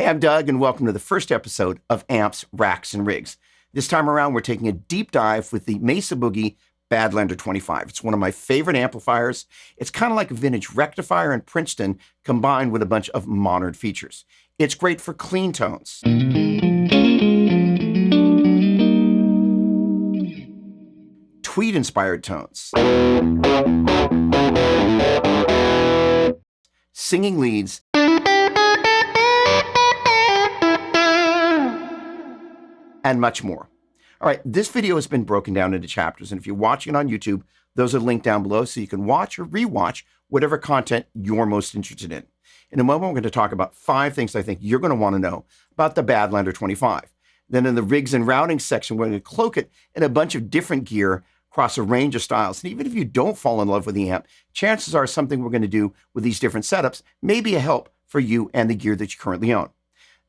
I'm Doug, and welcome to the first episode of Amps, Racks, and Rigs. This time around, we're taking a deep dive with the Mesa Boogie Badlander 25. It's one of my favorite amplifiers. It's kind of like a vintage rectifier in Princeton combined with a bunch of modern features. It's great for clean tones, tweed-inspired tones, singing leads, and much more. All right, this video has been broken down into chapters, and if you're watching it on YouTube, those are linked down below so you can watch or rewatch whatever content you're most interested in. In a moment, we're going to talk about 5 things I think you're going to want to know about the Badlander 25. Then in the rigs and routing section, we're going to cloak it in a bunch of different gear across a range of styles. And even if you don't fall in love with the amp, chances are something we're going to do with these different setups may be a help for you and the gear that you currently own.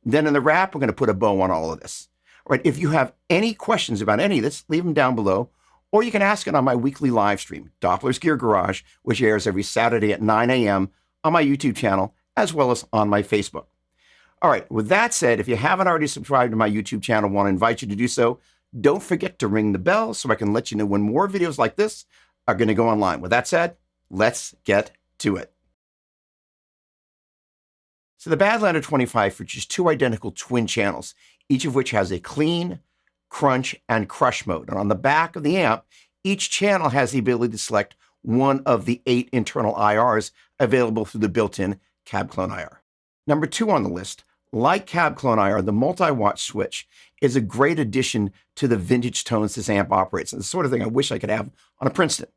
Then in the wrap, we're going to put a bow on all of this. All right, if you have any questions about any of this, leave them down below, or you can ask it on my weekly live stream, Doppler's Gear Garage, which airs every Saturday at 9 a.m. on my YouTube channel, as well as on my Facebook. All right, with that said, if you haven't already subscribed to my YouTube channel, I want to invite you to do so. Don't forget to ring the bell so I can let you know when more videos like this are going to go online. With that said, let's get to it. So the Badlander 25 features 2 identical twin channels, each of which has a clean, crunch, and crush mode. And on the back of the amp, each channel has the ability to select one of the 8 internal IRs available through the built-in CabClone IR. Number 2 on the list, like CabClone IR, the Mulit-Watt Switch is a great addition to the vintage tones this amp operates. And the sort of thing I wish I could have on a Princeton.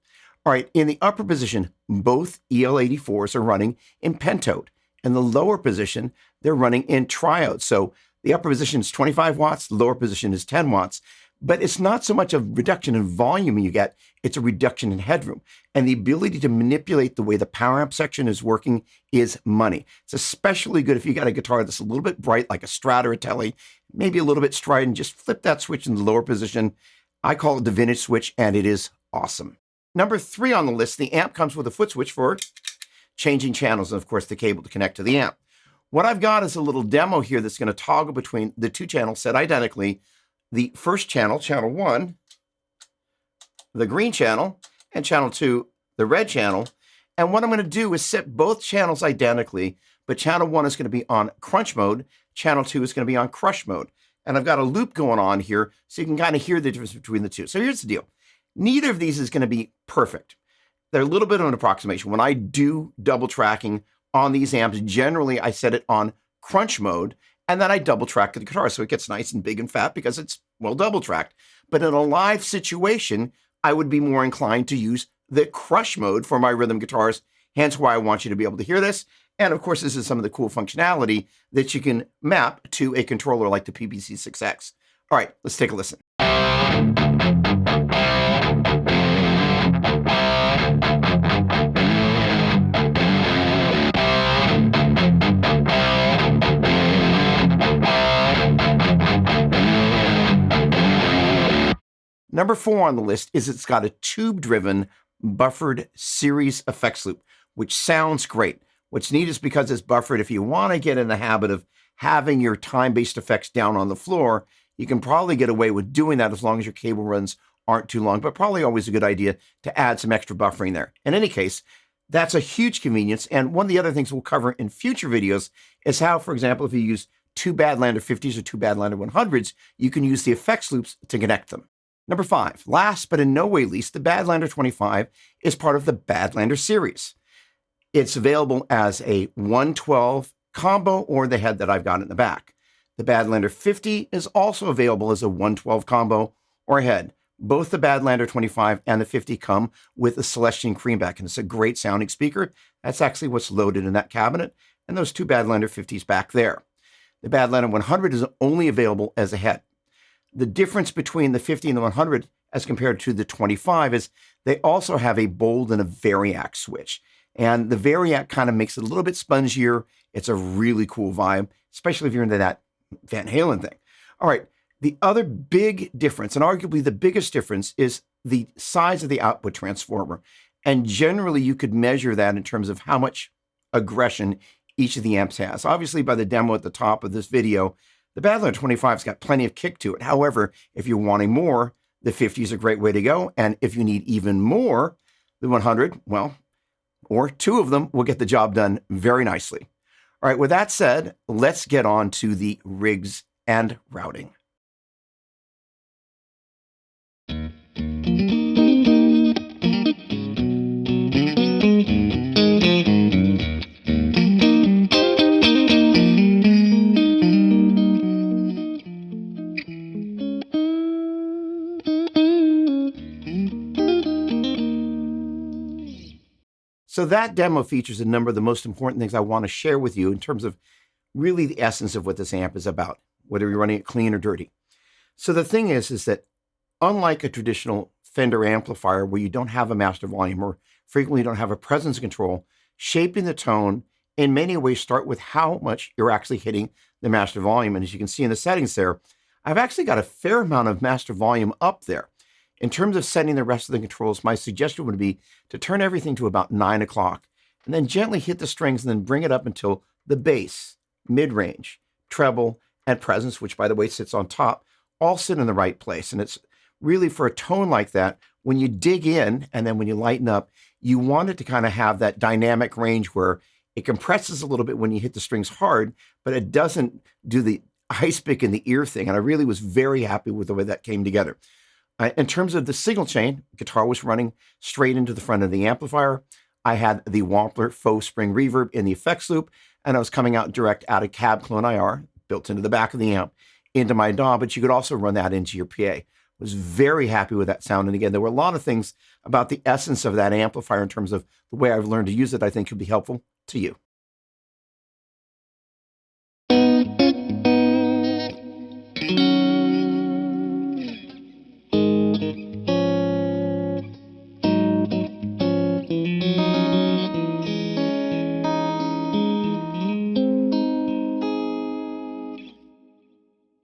All right, in the upper position, both EL84s are running in pentode. In the lower position, they're running in triode. So the upper position is 25 watts, the lower position is 10 watts. But it's not so much a reduction in volume you get, it's a reduction in headroom. And the ability to manipulate the way the power amp section is working is money. It's especially good if you got a guitar that's a little bit bright, like a Strat or a Tele, maybe a little bit strident, just flip that switch in the lower position. I call it the vintage switch, and it is awesome. Number 3 on the list, the amp comes with a Footswitch for changing channels, and of course the cable to connect to the amp. What I've got is a little demo here that's going to toggle between the 2 channels set identically. The first channel, channel 1, the green channel, and channel 2, the red channel. And what I'm going to do is set both channels identically, but channel 1 is going to be on crunch mode, channel 2 is going to be on crush mode. And I've got a loop going on here so you can kind of hear the difference between the 2. So here's the deal. Neither of these is going to be perfect. They're a little bit of an approximation. When I do double tracking on these amps, generally I set it on crunch mode, and then I double track the guitar so it gets nice and big and fat because it's well double tracked. But in a live situation, I would be more inclined to use the crush mode for my rhythm guitars, hence why I want you to be able to hear this. And of course, this is some of the cool functionality that you can map to a controller like the PBC6X. All right, let's take a listen. Number 4 on the list is it's got a tube-driven buffered series effects loop, which sounds great. What's neat is because it's buffered, if you want to get in the habit of having your time-based effects down on the floor, you can probably get away with doing that as long as your cable runs aren't too long, but probably always a good idea to add some extra buffering there. In any case, that's a huge convenience, and one of the other things we'll cover in future videos is how, for example, if you use 2 Badlander 50s or 2 Badlander 100s, you can use the effects loops to connect them. Number 5, last but in no way least, the Badlander 25 is part of the Badlander series. It's available as a 112 combo or the head that I've got in the back. The Badlander 50 is also available as a 112 combo or head. Both the Badlander 25 and the 50 come with a Celestian Creamback, and it's a great sounding speaker. That's actually what's loaded in that cabinet, and those 2 Badlander 50s back there. The Badlander 100 is only available as a head. The difference between the 50 and the 100 as compared to the 25 is they also have a bold and a variac switch. And the variac kind of makes it a little bit spongier. It's a really cool vibe, especially if you're into that Van Halen thing. All right, the other big difference, and arguably the biggest difference, is the size of the output transformer. And generally you could measure that in terms of how much aggression each of the amps has. Obviously, by the demo at the top of this video, the Badlander 25's got plenty of kick to it. However, if you're wanting more, the 50 is a great way to go. And if you need even more, the 100, well, or two of them will get the job done very nicely. All right, with that said, let's get on to the rigs and routing. So that demo features a number of the most important things I want to share with you in terms of really the essence of what this amp is about, whether you're running it clean or dirty. So the thing is that unlike a traditional Fender amplifier where you don't have a master volume or frequently don't have a presence control, shaping the tone in many ways start with how much you're actually hitting the master volume. And as you can see in the settings there, I've actually got a fair amount of master volume up there. In terms of setting the rest of the controls, my suggestion would be to turn everything to about 9 o'clock and then gently hit the strings and then bring it up until the bass, mid-range, treble, and presence, which by the way sits on top, all sit in the right place. And it's really for a tone like that, when you dig in and then when you lighten up, you want it to kind of have that dynamic range where it compresses a little bit when you hit the strings hard, but it doesn't do the ice pick in the ear thing. And I really was very happy with the way that came together. In terms of the signal chain, guitar was running straight into the front of the amplifier. I had the Doppler faux spring reverb in the effects loop, and I was coming out direct out of CabClone IR, built into the back of the amp, into my DAW, but you could also run that into your PA. Was very happy with that sound. And again, there were a lot of things about the essence of that amplifier in terms of the way I've learned to use it I think could be helpful to you.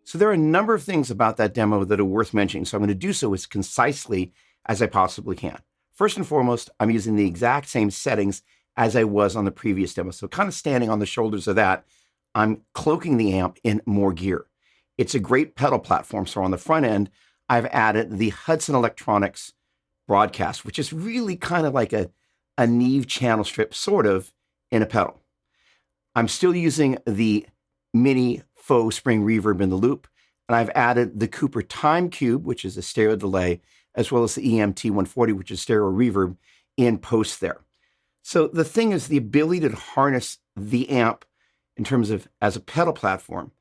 So there are a number of things about that demo that are worth mentioning. So I'm going to do so as concisely as I possibly can. First and foremost, I'm using the exact same settings as I was on the previous demo. So kind of standing on the shoulders of that, I'm cloaking the amp in more gear. It's a great pedal platform. So on the front end, I've added the Hudson Electronics broadcast, which is really kind of like a Neve channel strip, sort of, in a pedal. I'm still using the mini faux spring reverb in the loop, and I've added the Cooper Time Cube, which is a stereo delay, as well as the EMT 140, which is stereo reverb, in post there. So the thing is the ability to harness the amp in terms of as a pedal platform,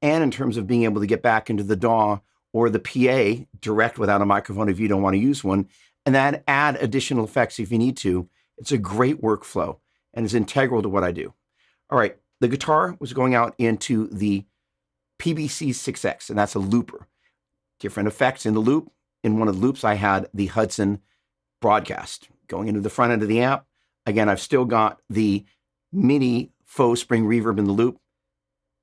and in terms of being able to get back into the DAW or the PA direct without a microphone if you don't want to use one, and then add additional effects if you need to. It's a great workflow and is integral to what I do. All right, the guitar was going out into the PBC 6X, and that's a looper. Different effects in the loop. In one of the loops, I had the Hudson broadcast going into the front end of the amp. Again, I've still got the mini faux spring reverb in the loop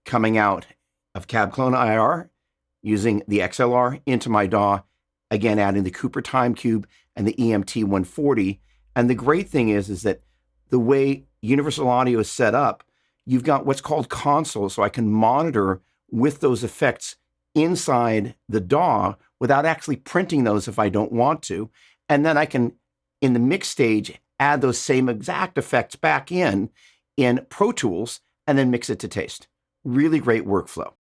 coming out of CabClone IR using the XLR into my DAW, again, adding the Cooper Time Cube and the EMT 140. And the great thing is that the way Universal Audio is set up, you've got what's called consoles, so I can monitor with those effects inside the DAW without actually printing those if I don't want to. And then I can, in the mix stage, add those same exact effects back in Pro Tools and then mix it to taste. Really great workflow.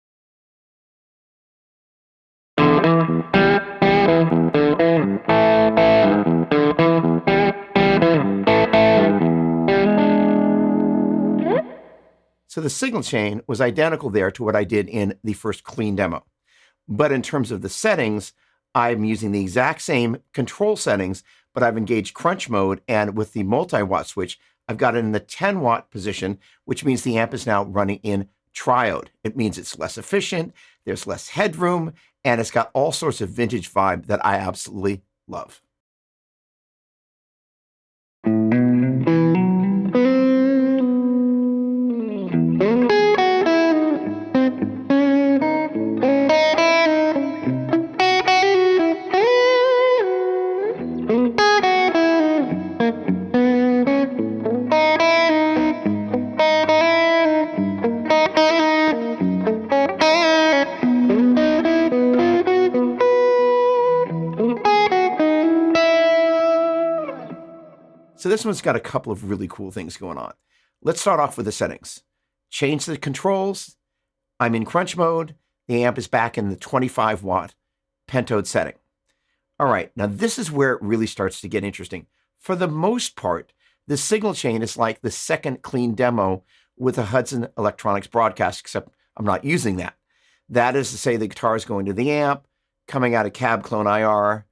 So the signal chain was identical there to what I did in the first clean demo. But in terms of the settings, I'm using the exact same control settings, but I've engaged crunch mode, and with the Mulit-Watt Switch, I've got it in the 10 watt position, which means the amp is now running in Triode. It means it's less efficient, there's less headroom, and it's got all sorts of vintage vibe that I absolutely love. So this one's got a couple of really cool things going on. Let's start off with the settings. Change the controls. I'm in crunch mode. The amp is back in the 25 watt pentode setting. All right, now this is where it really starts to get interesting. For the most part, the signal chain is like the second clean demo with a Hudson Electronics broadcast, except I'm not using that. That is to say the guitar is going to the amp, coming out of CabClone IR.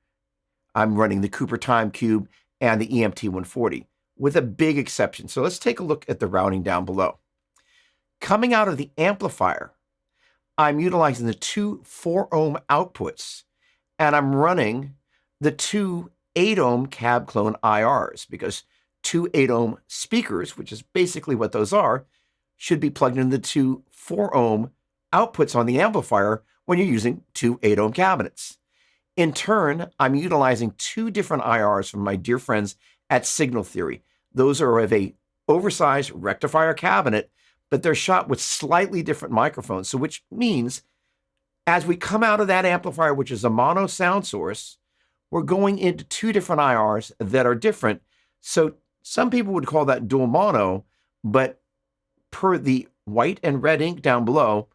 I'm running the Cooper Time Cube and the EMT 140 with a big exception. So let's take a look at the routing down below. Coming out of the amplifier, I'm utilizing the two 4-ohm outputs, and I'm running the two 8-ohm CabClone IRs, because two 8-ohm speakers, which is basically what those are, should be plugged into the two 4-ohm outputs on the amplifier when you're using two 8-ohm cabinets. In turn, I'm utilizing two different IRs from my dear friends at Signal Theory. Those are of a oversized rectifier cabinet, but they're shot with slightly different microphones. So which means as we come out of that amplifier, which is a mono sound source, we're going into two different IRs that are different. So some people would call that dual mono, but per the white and red ink down below,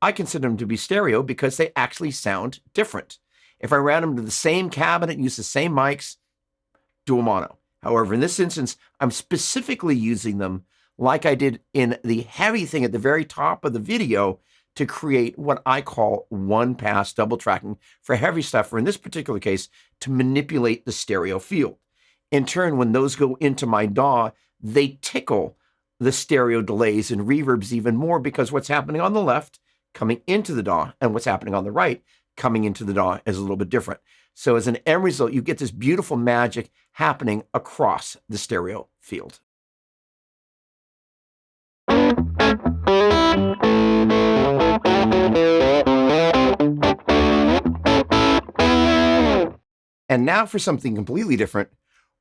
I consider them to be stereo because they actually sound different. If I ran them to the same cabinet and use the same mics, dual mono. However, in this instance, I'm specifically using them like I did in the heavy thing at the very top of the video to create what I call one-pass double tracking for heavy stuff, or in this particular case, to manipulate the stereo field. In turn, when those go into my DAW, they tickle the stereo delays and reverbs even more, because what's happening on the left coming into the DAW and what's happening on the right coming into the DAW is a little bit different. So as an end result, you get this beautiful magic happening across the stereo field. And now for something completely different,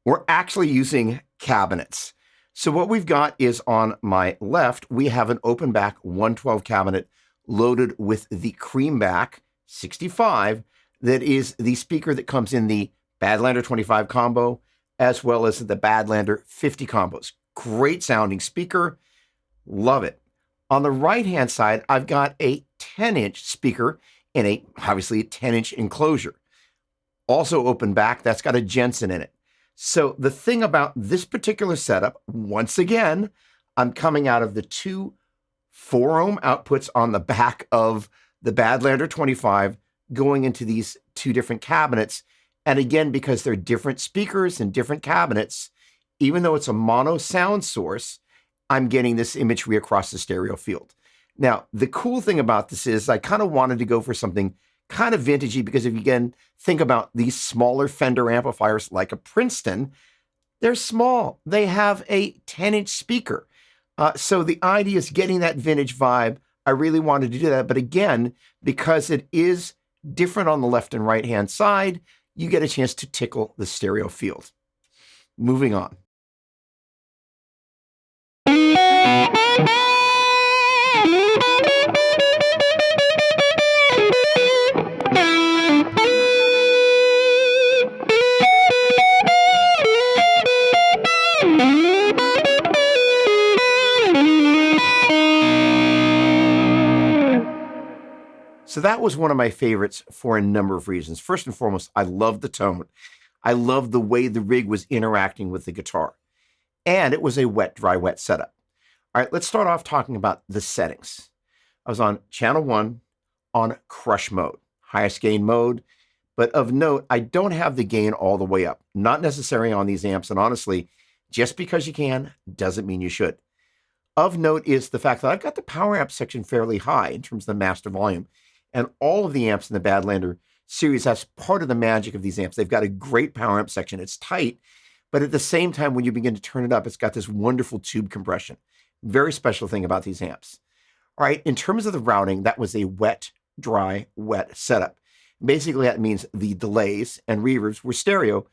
we're actually using cabinets. So what we've got is on my left, we have an open back 112 cabinet loaded with the Creamback 65. That is the speaker that comes in the Badlander 25 combo, as well as the Badlander 50 combos. Great sounding speaker. Love it. On the right-hand side, I've got a 10-inch speaker in obviously a 10-inch enclosure. Also open back, that's got a Jensen in it. So the thing about this particular setup, once again, I'm coming out of the two 4-ohm outputs on the back of the Badlander 25, going into these two different cabinets. And again, because they're different speakers and different cabinets, even though it's a mono sound source, I'm getting this imagery across the stereo field. Now, the cool thing about this is I kind of wanted to go for something kind of vintagey, because if you again think about these smaller Fender amplifiers like a Princeton, they're small. They have a 10-inch speaker. So the idea is getting that vintage vibe. I really wanted to do that. But again, because it is different on the left and right-hand side, you get a chance to tickle the stereo field. Moving on. So that was one of my favorites for a number of reasons. First and foremost, I love the tone. I love the way the rig was interacting with the guitar. And it was a wet, dry, wet setup. All right, let's start off talking about the settings. I was on channel 1 on crush mode, highest gain mode. But of note, I don't have the gain all the way up. Not necessary on these amps. And honestly, just because you can doesn't mean you should. Of note is the fact that I've got the power amp section fairly high in terms of the master volume. And all of the amps in the Badlander series, that's part of the magic of these amps. They've got a great power amp section. It's tight, but at the same time, when you begin to turn it up, it's got this wonderful tube compression. Very special thing about these amps. All right, in terms of the routing, that was a wet, dry, wet setup. Basically, that means the delays and reverbs were stereo,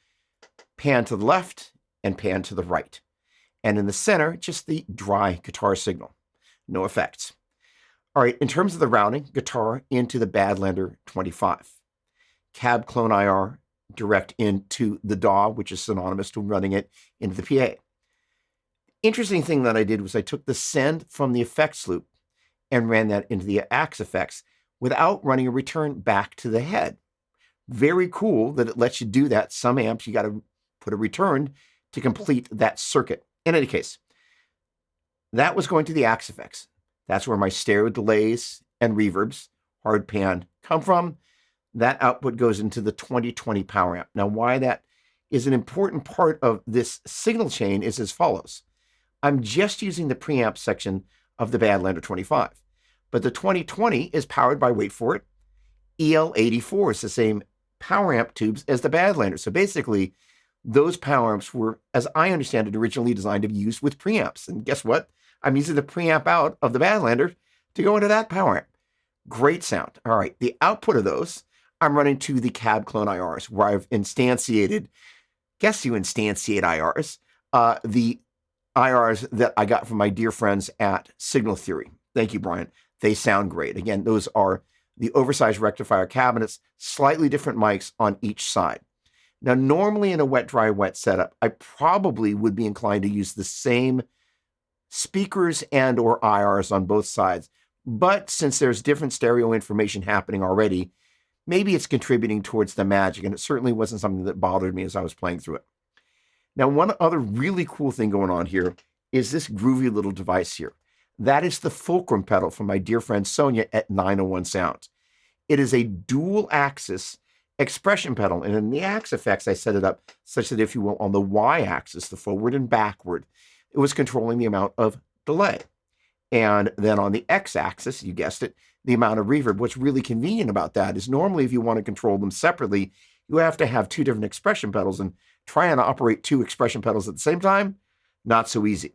pan to the left and pan to the right. And in the center, just the dry guitar signal. No effects. All right, in terms of the routing, guitar into the Badlander 25. CabClone IR direct into the DAW, which is synonymous to running it into the PA. Interesting thing that I did was I took the send from the effects loop and ran that into the axe effects without running a return back to the head. Very cool that it lets you do that. Some amps, you got to put a return to complete that circuit. In any case, that was going to the axe effects. That's where my stereo delays and reverbs, hard pan, come from. That output goes into the 2020 power amp. Now, why that is an important part of this signal chain is as follows. I'm just using the preamp section of the Badlander 25, but the 2020 is powered by, wait for it, EL84. It's the same power amp tubes as the Badlander. So basically, those power amps were, as I understand it, originally designed to be used with preamps. And guess what? I'm using the preamp out of the Badlander to go into that power amp. Great sound. All right, the output of those, I'm running to the CabClone IRs, where I've instantiated, guess you instantiate IRs, the IRs that I got from my dear friends at Signal Theory. Thank you, Brian. They sound great. Again, those are the oversized rectifier cabinets, slightly different mics on each side. Now, normally in a wet, dry, wet setup, I probably would be inclined to use the same speakers and or IRs on both sides. But since there's different stereo information happening already, maybe it's contributing towards the magic, and it certainly wasn't something that bothered me as I was playing through it. Now, one other really cool thing going on here is this groovy little device here. That is the fulcrum pedal from my dear friend Sonia at 901 Sounds. It is a dual axis expression pedal, and in the axe effects, I set it up such that, if you will, on the y-axis, the forward and backward, it was controlling the amount of delay. And then on the x-axis, you guessed it, the amount of reverb. What's really convenient about that is normally if you want to control them separately, you have to have two different expression pedals, and trying to operate two expression pedals at the same time, not so easy.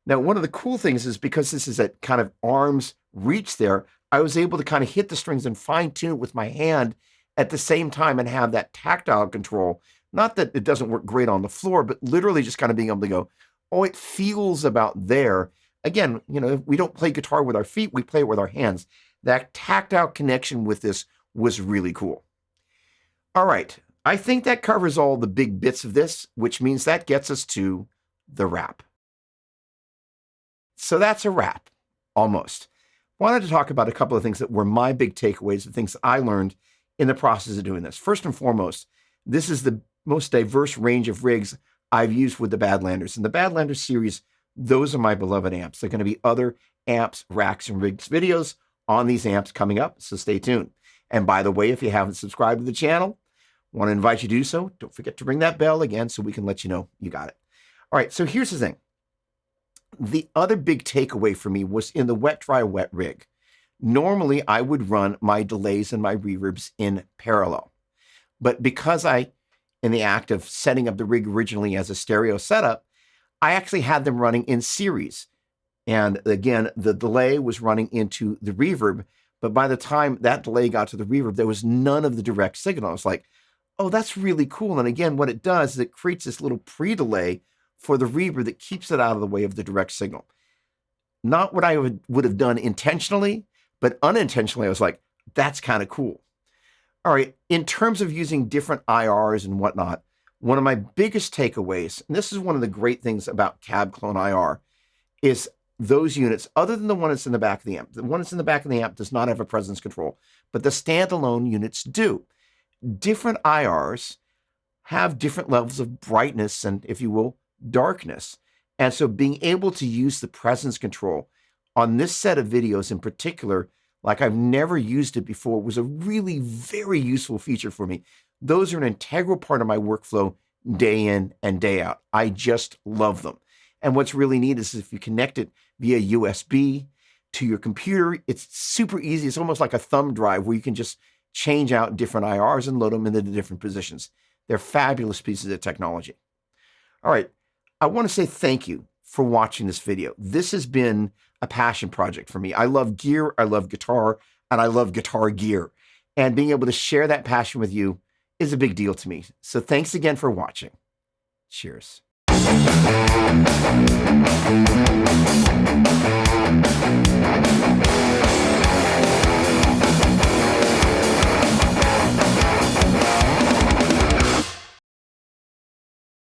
Now, one of the cool things is because this is at kind of arm's reach there, I was able to kind of hit the strings and fine tune it with my hand at the same time and have that tactile control. Not that it doesn't work great on the floor, but literally just kind of being able to go, oh, it feels about there. Again, you know, we don't play guitar with our feet, we play it with our hands. That tactile connection with this was really cool. All right, I think that covers all the big bits of this, which means that gets us to the wrap. So that's a wrap, almost. Wanted to talk about a couple of things that were my big takeaways, the things I learned in the process of doing this. First and foremost, this is the most diverse range of rigs I've used with the Badlanders. In the Badlander series, those are my beloved amps. There are going to be other amps, racks, and rigs videos on these amps coming up, so stay tuned. And by the way, if you haven't subscribed to the channel, want to invite you to do so. Don't forget to ring that bell again so we can let you know you got it. All right, so here's the thing. The other big takeaway for me was in the wet, dry, wet rig. Normally, I would run my delays and my reverbs in parallel. But because I, in the act of setting up the rig originally as a stereo setup, I actually had them running in series. And again, the delay was running into the reverb. But by the time that delay got to the reverb, there was none of the direct signal. I was like, oh, that's really cool. And again, what it does is it creates this little pre-delay for the reverb that keeps it out of the way of the direct signal. Not what I would have done intentionally, but unintentionally, I was like, that's kind of cool. All right, in terms of using different IRs and whatnot, one of my biggest takeaways, and this is one of the great things about CabClone IR, is those units, other than the one that's in the back of the amp. The one that's in the back of the amp does not have a presence control, but the standalone units do. Different IRs have different levels of brightness and, if you will, darkness. And so being able to use the presence control on this set of videos in particular, like I've never used it before, was a really very useful feature for me. Those are an integral part of my workflow day in and day out. I just love them. And what's really neat is if you connect it via USB to your computer, it's super easy. It's almost like a thumb drive where you can just change out different IRs and load them into the different positions. They're fabulous pieces of technology. All right, I want to say thank you for watching this video. This has been a passion project for me. I love gear, I love guitar, and I love guitar gear. And being able to share that passion with you is a big deal to me. So thanks again for watching. Cheers.